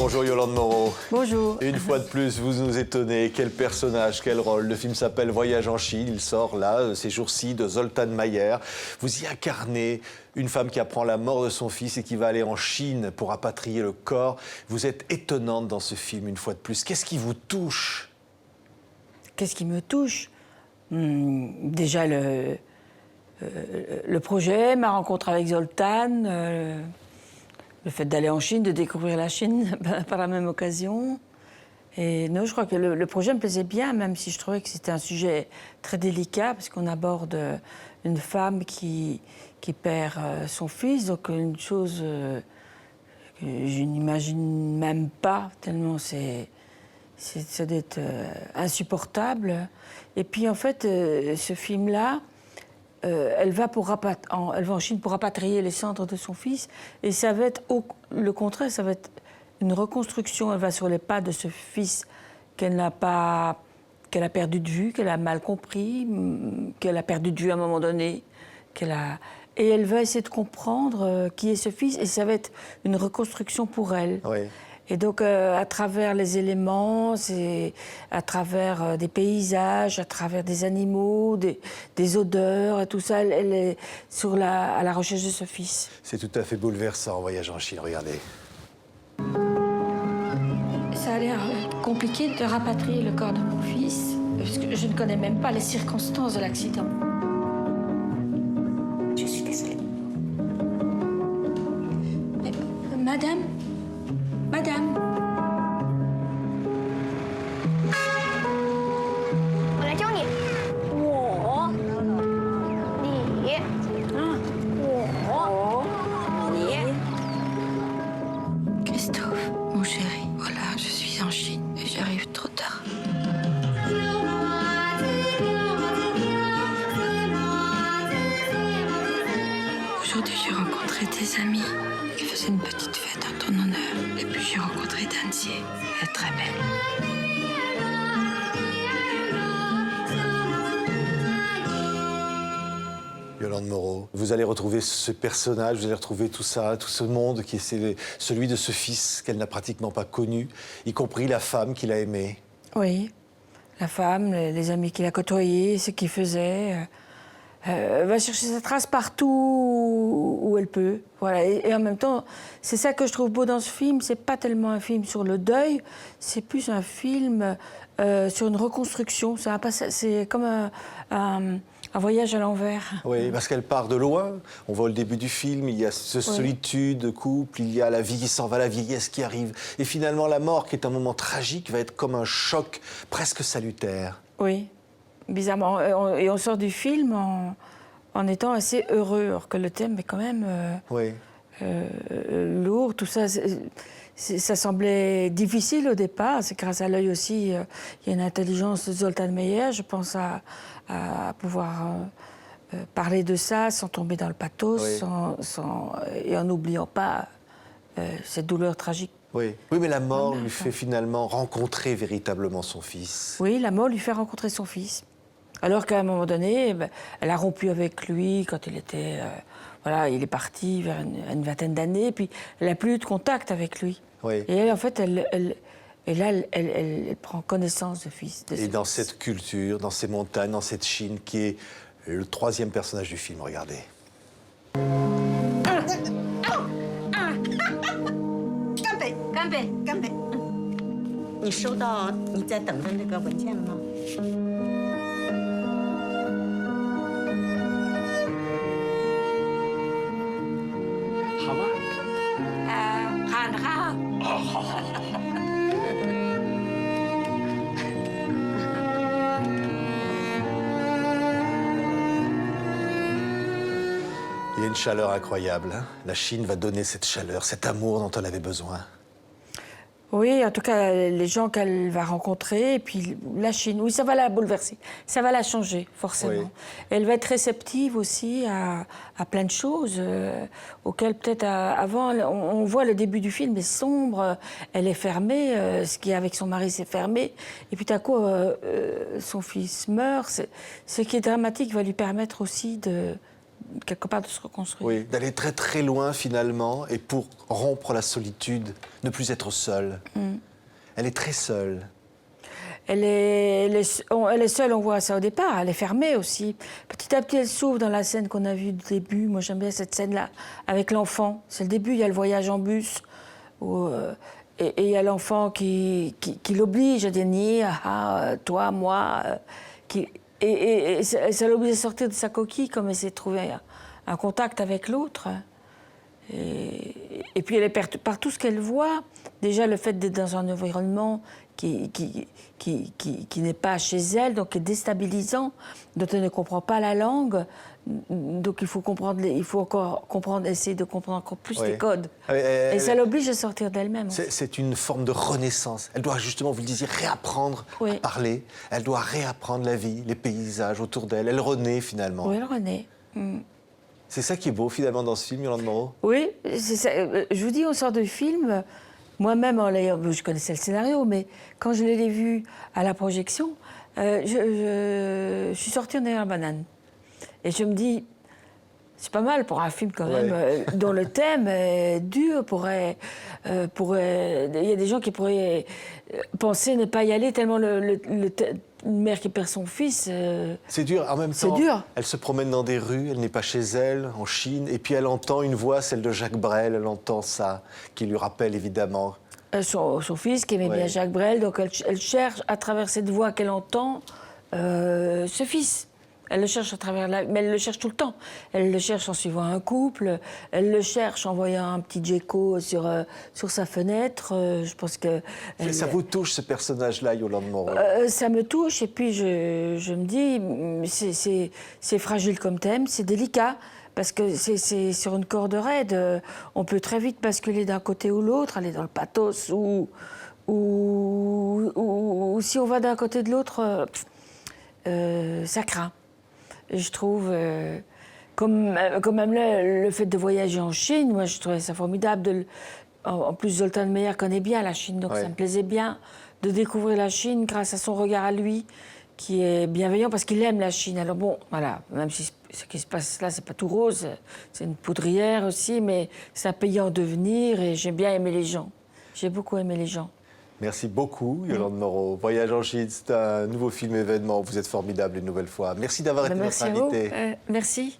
Bonjour Yolande Moreau. Bonjour. Une fois de plus, vous nous étonnez. Quel personnage, quel rôle. Le film s'appelle Voyage en Chine. Il sort là, ces jours-ci, de Zoltan Mayer. Vous y incarnez une femme qui apprend la mort de son fils et qui va aller en Chine pour rapatrier le corps. Vous êtes étonnante dans ce film, une fois de plus. Qu'est-ce qui vous touche? Qu'est-ce qui me touche? Déjà le projet, ma rencontre avec Zoltan, le fait d'aller en Chine, de découvrir la Chine par la même occasion. Et non, je crois que le projet me plaisait bien, même si je trouvais que c'était un sujet très délicat, parce qu'on aborde une femme qui perd son fils, donc une chose que je n'imagine même pas, tellement ça doit être insupportable. Et puis en fait, ce film-là, elle va en Chine pour rapatrier les cendres de son fils. Et ça va être le contraire, ça va être une reconstruction. Elle va sur les pas de ce fils qu'elle a perdu de vue, qu'elle a mal compris, qu'elle a perdu de vue à un moment donné. Et elle va essayer de comprendre qui est ce fils. Et ça va être une reconstruction pour elle. Oui. Et donc, à travers les éléments, à travers des paysages, à travers des animaux, des odeurs, et tout ça, elle est à la recherche de ce fils. C'est tout à fait bouleversant, Voyage en Chine, regardez. Ça a l'air compliqué de rapatrier le corps de mon fils, parce que je ne connais même pas les circonstances de l'accident. Je suis désolée. Mais, madame? Madame. 我来教你。我，你，我，你。 Christophe, mon chéri, voilà, je suis en Chine et j'arrive trop tard. Aujourd'hui, j'ai rencontré des amis qui faisaient une petite fête en ton honneur. Et puis j'ai rencontré Danzier. Elle est très belle. Yolande Moreau, vous allez retrouver ce personnage, vous allez retrouver tout ça, tout ce monde qui est celui de ce fils qu'elle n'a pratiquement pas connu, y compris la femme qu'il a aimée. Oui, la femme, les amis qu'il a côtoyés, ce qu'il faisait. Elle va chercher sa trace partout où elle peut. Voilà. Et en même temps, c'est ça que je trouve beau dans ce film. C'est pas tellement un film sur le deuil, c'est plus un film sur une reconstruction. C'est comme un voyage à l'envers. Oui, parce qu'elle part de loin. On voit au début du film, il y a cette solitude de couple, il y a la vie qui s'en va, la vieillesse qui arrive. Et finalement, la mort, qui est un moment tragique, va être comme un choc presque salutaire. Oui. Bizarrement. Et on sort du film en étant assez heureux, alors que le thème est quand même lourd. Tout ça, ça semblait difficile au départ. C'est grâce à l'œil aussi. Il y a une intelligence de Zoltan Mayer. Je pense à pouvoir parler de ça sans tomber dans le pathos, et en n'oubliant pas cette douleur tragique. Oui, mais la mort lui fait finalement rencontrer véritablement son fils. Oui, la mort lui fait rencontrer son fils. Alors qu'à un moment donné, elle a rompu avec lui quand il était... il est parti vers une vingtaine d'années, puis elle n'a plus eu de contact avec lui. Oui. Et elle, en fait, elle prend connaissance de fils. Et dans cette culture, dans ces montagnes, dans cette Chine, qui est le troisième personnage du film, regardez. 干杯！干杯！干杯！你收到你在等的那个文件了吗？好吗？看看。好。 Il y a une chaleur incroyable. Hein. La Chine va donner cette chaleur, cet amour dont elle avait besoin. Oui, en tout cas, les gens qu'elle va rencontrer, et puis la Chine, oui, ça va la bouleverser, ça va la changer, forcément. Oui. Elle va être réceptive aussi à plein de choses auxquelles peut-être avant, on voit le début du film est sombre, elle est fermée, ce qui est avec son mari c'est fermé, et puis tout à coup, son fils meurt. Ce qui est dramatique va lui permettre aussi quelque part de se reconstruire. Oui, d'aller très très loin finalement, et pour rompre la solitude, ne plus être seule. Elle est très seule. Elle est seule, on voit ça au départ, elle est fermée aussi. Petit à petit, elle s'ouvre dans la scène qu'on a vue du début. Moi, j'aime bien cette scène-là, avec l'enfant. C'est le début, il y a le voyage en bus, et il y a l'enfant qui l'oblige à dire ni, toi, moi, et ça l'oblige à sortir de sa coquille, comme essayer de trouver un contact avec l'autre. Et puis elle est par tout ce qu'elle voit. Déjà, le fait d'être dans un environnement qui n'est pas chez elle, donc qui est déstabilisant, dont elle ne comprend pas la langue. Donc il faut encore comprendre, essayer de comprendre encore plus les codes. Et ça l'oblige à sortir d'elle-même. C'est une forme de renaissance. Elle doit justement, vous le disiez, réapprendre à parler. Elle doit réapprendre la vie, les paysages autour d'elle. Elle renaît finalement. Oui, elle renaît. C'est ça qui est beau finalement dans ce film, Yolande Moreau. Oui, c'est ça. Je vous dis, on sort du film. Moi-même, je connaissais le scénario, mais quand je l'ai vu à la projection, je suis sortie en ayant la banane. Et je me dis, c'est pas mal pour un film quand même dont le thème est dur. Il y a des gens qui pourraient penser ne pas y aller tellement une mère qui perd son fils. C'est dur. En même temps, c'est dur. Elle se promène dans des rues, elle n'est pas chez elle, en Chine, et puis elle entend une voix, celle de Jacques Brel, elle entend ça, qui lui rappelle évidemment... Son fils qui aimait bien Jacques Brel, donc elle cherche à travers cette voix qu'elle entend ce fils. Elle le cherche à travers mais elle le cherche tout le temps. Elle le cherche en suivant un couple, elle le cherche en voyant un petit gecko sur sa fenêtre. Je pense que... Ça vous touche, ce personnage-là, Yolande Moreau? Ça me touche, et puis je me dis, c'est fragile comme thème, c'est délicat, parce que c'est sur une corde raide. On peut très vite basculer d'un côté ou l'autre, aller dans le pathos, ou si on va d'un côté ou de l'autre, ça craint. Je trouve, comme même le fait de voyager en Chine, moi je trouvais ça formidable. En plus, Zoltan Meyer connaît bien la Chine, donc ça me plaisait bien de découvrir la Chine grâce à son regard à lui, qui est bienveillant parce qu'il aime la Chine. Alors bon, voilà, même si ce qui se passe là, c'est pas tout rose, c'est une poudrière aussi, mais c'est un pays en devenir, et j'ai bien aimé les gens. J'ai beaucoup aimé les gens. Merci beaucoup, Yolande Moreau. Voyage en Chine, c'est un nouveau film événement. Vous êtes formidable une nouvelle fois. Merci d'avoir été notre invitée. Merci.